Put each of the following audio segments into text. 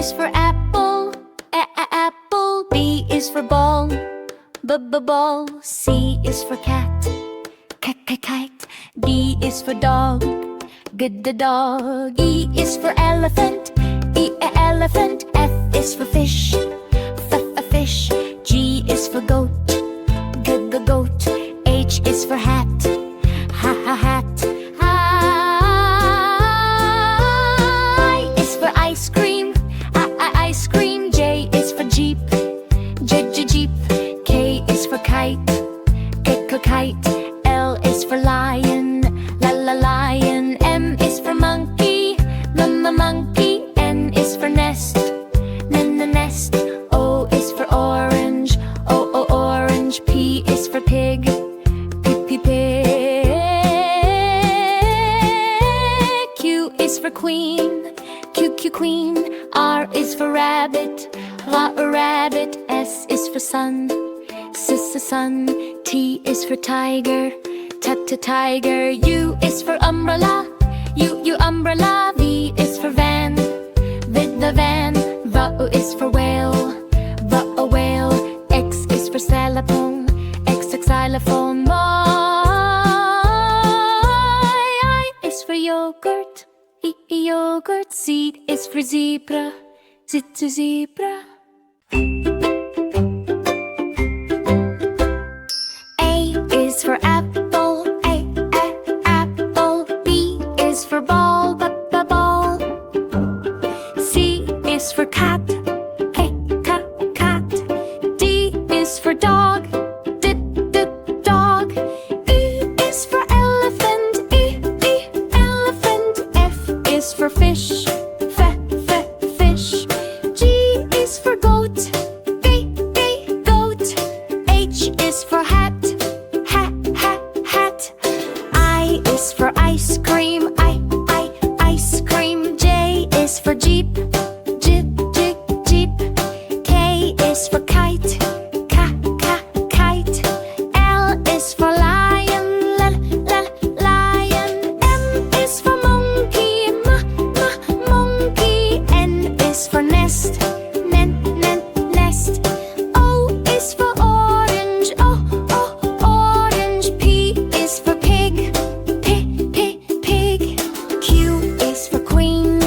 is for apple, apple. B is for ball, ball. C is for cat, kite. D is for dog, the dog. E is for elephant, elephant. F is for fish, fish. G is for goat, goat. H is for hat, hat. I is for ice cream, ice cream. J is for jeep, jeep. K is for kite, kite. L is for lion, lion. M is for monkey, monkey. N is for nest, nest. O is for orange, orange. P is for pig, pig. Q is for queen, queen. R is for rabbit, rabbit. S is for sun, sun. T is for tiger, tiger. U is for umbrella, umbrella. V is for van, the van. V is for whale, whale. X is for xylophone, xylophone. I is for yogurt, yogurt. Z is for zebra, zebra. A is for apple, apple. B is for ball, ball. C is for cat, cat. D is for dog, dog. E is for elephant, elephant. F is for fish, fish. G is for goat, goat. H is for hat, hat. I is for ice cream, ice cream. J is for jeep, jeep. K is for kite, kite. L is for lion, lion. M is for monkey, monkey. N is for nest, nest. O is for orange, orange. P is for pig, pig. Q is for queen,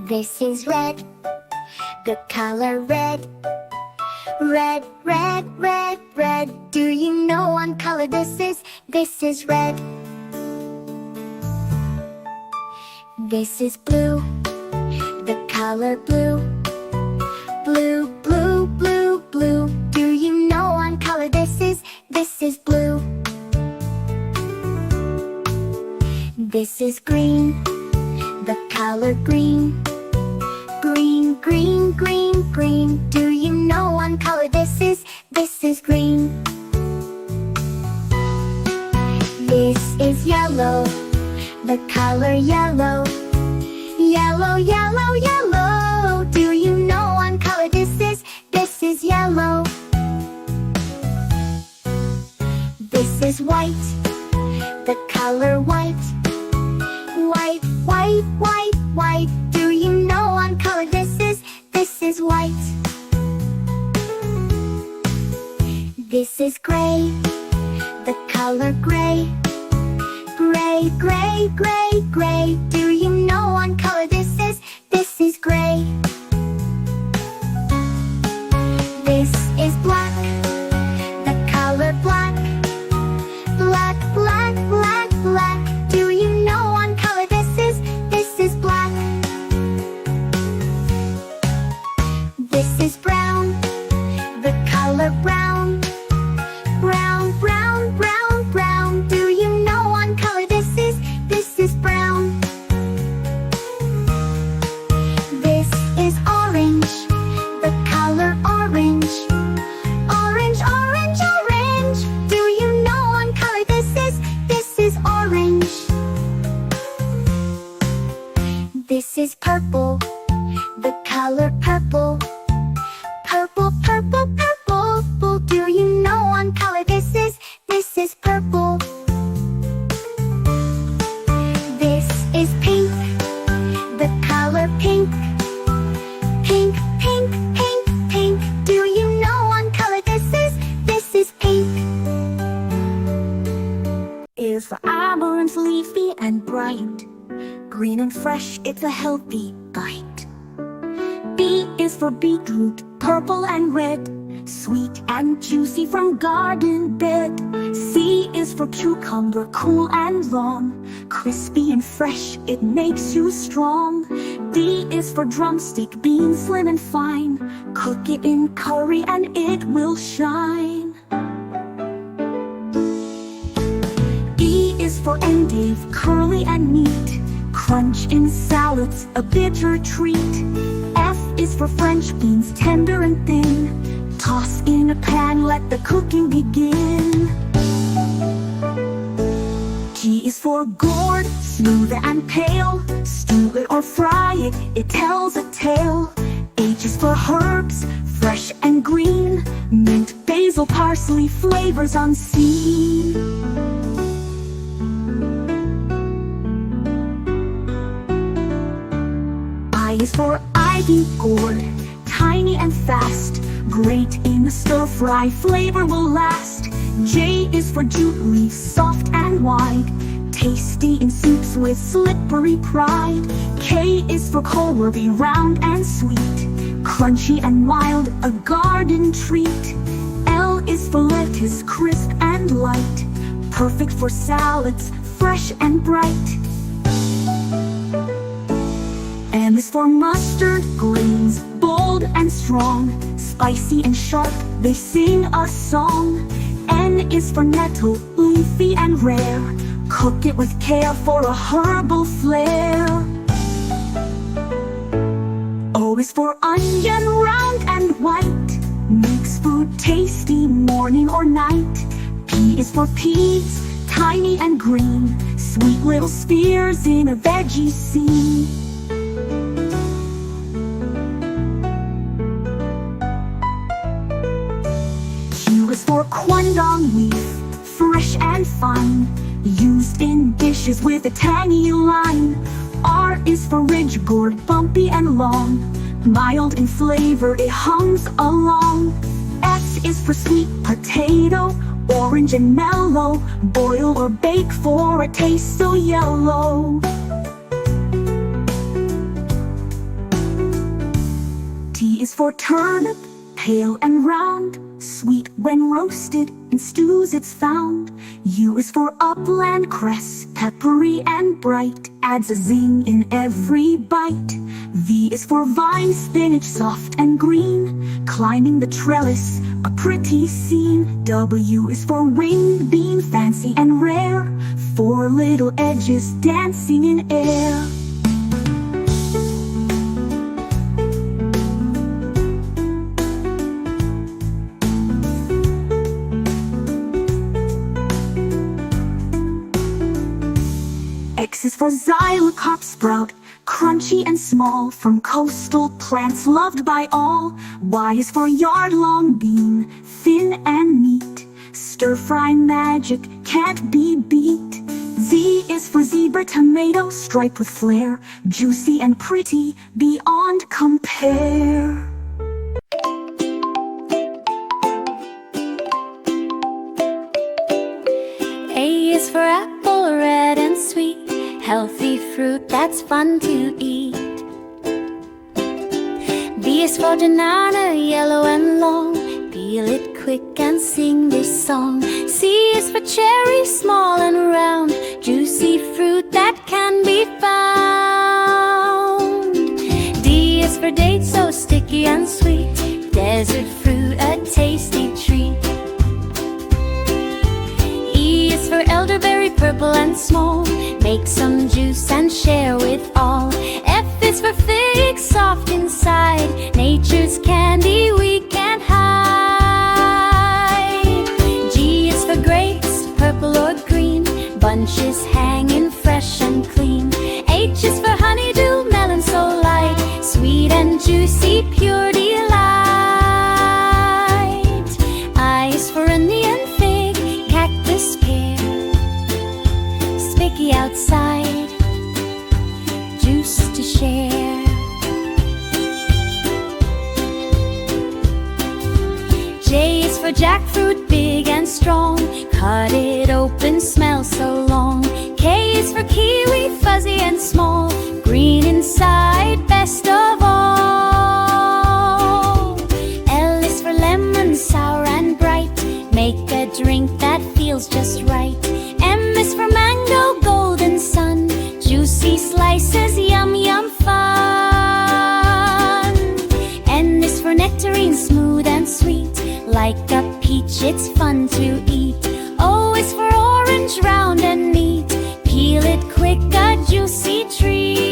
This is red, the color red. Red, red, red, red. Do you know what color this is? This is red. This is blue, the color blue. Blue, blue, blue, blue. Do you know what color this is? This is blue. This is green, the color green. Green, green, green, green. Do you know what color this is? This is green. This is yellow, the color yellow. Yellow, yellow, yellow. Do you know what color this is? This is yellow. This is white, the color white. White, white, white, white. Do you know what color this is? This is white. This is gray, the color gray. Gray, gray, gray, gray. Do you know what color this is? This is gray. This is black, the color black. Black, black, black, black. Do you know what color this is? This is black. This is brown, the color brown. Brown, brown, brown, brown. Do you know what color this is? This is brown. This is orange, the color orange. Orange, orange, orange. Do you know what color this is? This is orange. This is purple, the color purple. Purple, purple, purple. Do you know what color this is? This is purple. This is pink, the color pink. Pink, pink, pink, pink. Do you know what color this is? This is pink. Is for amaranth, leafy and bright. Green and fresh, it's a healthy bite. B is for beetroot, purple and red. Sweet and juicy from garden bed. C is for cucumber, cool and long. Crispy and fresh, it makes you strong. D is for drumstick, beans slim and fine. Cook it in curry and it will shine. E is for endive, curly and neat. Crunch in salads, a bitter treat. F is for French beans, tender and thin. Toss in a pan, let the cooking begin. G is for gourd, smooth and pale. Stew it or fry it, it tells a tale. H is for herbs, fresh and green. Mint, basil, parsley, flavors unseen. I is for ivy gourd, tiny and fast. Great in the stir-fry, flavor will last. J is for jute leaf, soft and wide. Tasty in soups with slippery pride. K is for kohlrabi, round and sweet. Crunchy and mild, a garden treat. L is for lettuce, crisp and light. Perfect for salads, fresh and bright. M is for mustard, greens, bold and strong. Spicy and sharp, they sing a song. N is for nettle, leafy and rare. Cook it with care for a herbal flair. O is for onion, round and white. Makes food tasty morning or night. P is for peas, tiny and green. Sweet little spears in a veggie scene. Q is for quandong leaf, fresh and fine. Used in dishes with a tangy line. R is for ridge gourd, bumpy and long. Mild in flavor, it hums along. S is for sweet potato, orange and mellow. Boil or bake for a taste so yellow. is for turnip, pale and round, sweet when roasted, in stews it's found. U is for upland cress, peppery and bright, adds a zing in every bite. V is for vine spinach, soft and green, climbing the trellis, a pretty scene. W is for winged bean, fancy and rare, four little edges dancing in air. X is for xylocop sprout, crunchy and small, from coastal plants loved by all. Y is for yard-long bean, thin and neat, stir-fry magic can't be beat. Z is for zebra tomato, striped with flair, juicy and pretty beyond compare. A is for apple, red and sweet, healthy fruit that's fun to eat. B is for banana, yellow and long, peel it quick and sing this song. C is for cherry, small and round, juicy fruit that can be found. D is for date, so sticky and sweet, desert fruit, a tasty treat. E is for elderberry, purple and small, make some juice and share with all. F is for fig, soft inside, nature's candy we can't hide. G is for grapes, purple or green, bunches hanging fresh and clean. H is for honeydew, melon so light, sweet and juicy, pure delight. I is for Indian fig, cactus pear, spiky outside, juice to share. J is for jackfruit, big and strong, cut it open, smells so long. K is for kiwi, fuzzy and small, green inside, best of all. L is for lemon, sour and bright, make a drink that feels just right. M is for mango, golden sun, juicy slices, yum yum fun. N is for nectarine, smooth and sweet, like a peach it's fun to eat. O is for orange, round and neat, peel it quick, a juicy treat.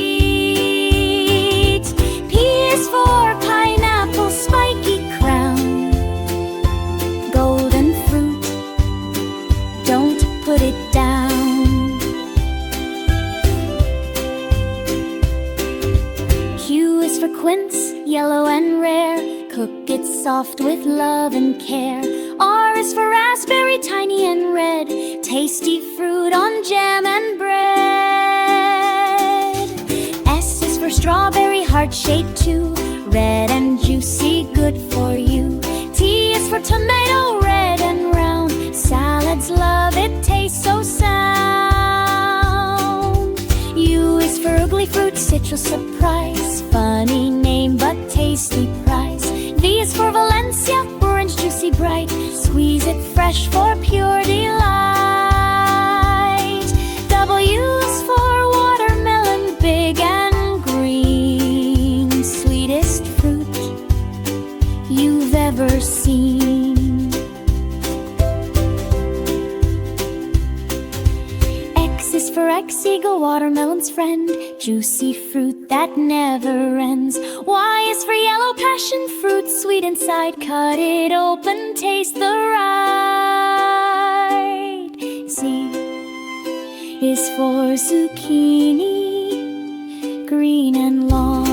P is for pineapple, spiky crown, golden fruit, don't put it down. Q is for quince, yellow and rare, cook it soft with love and care. R is for raspberry, tiny and red, tasty fruit on jam and bread. S is for strawberry, heart-shaped too, red and juicy, good for you. T is for tomato, red and round, salads love it, tastes so sound. U is for ugly fruit, citrus surprise, funny name but tasty prize. V is for Valencia, orange juicy bright, squeeze it fresh for pure delight. W is for watermelon, big and green, sweetest fruit you've ever seen. X is for ex-eagle, watermelon's friend, juicy fruit that never ends. Y is for yellow passion fruit, sweet inside, cut it open, taste the right. Z is for zucchini, green and long,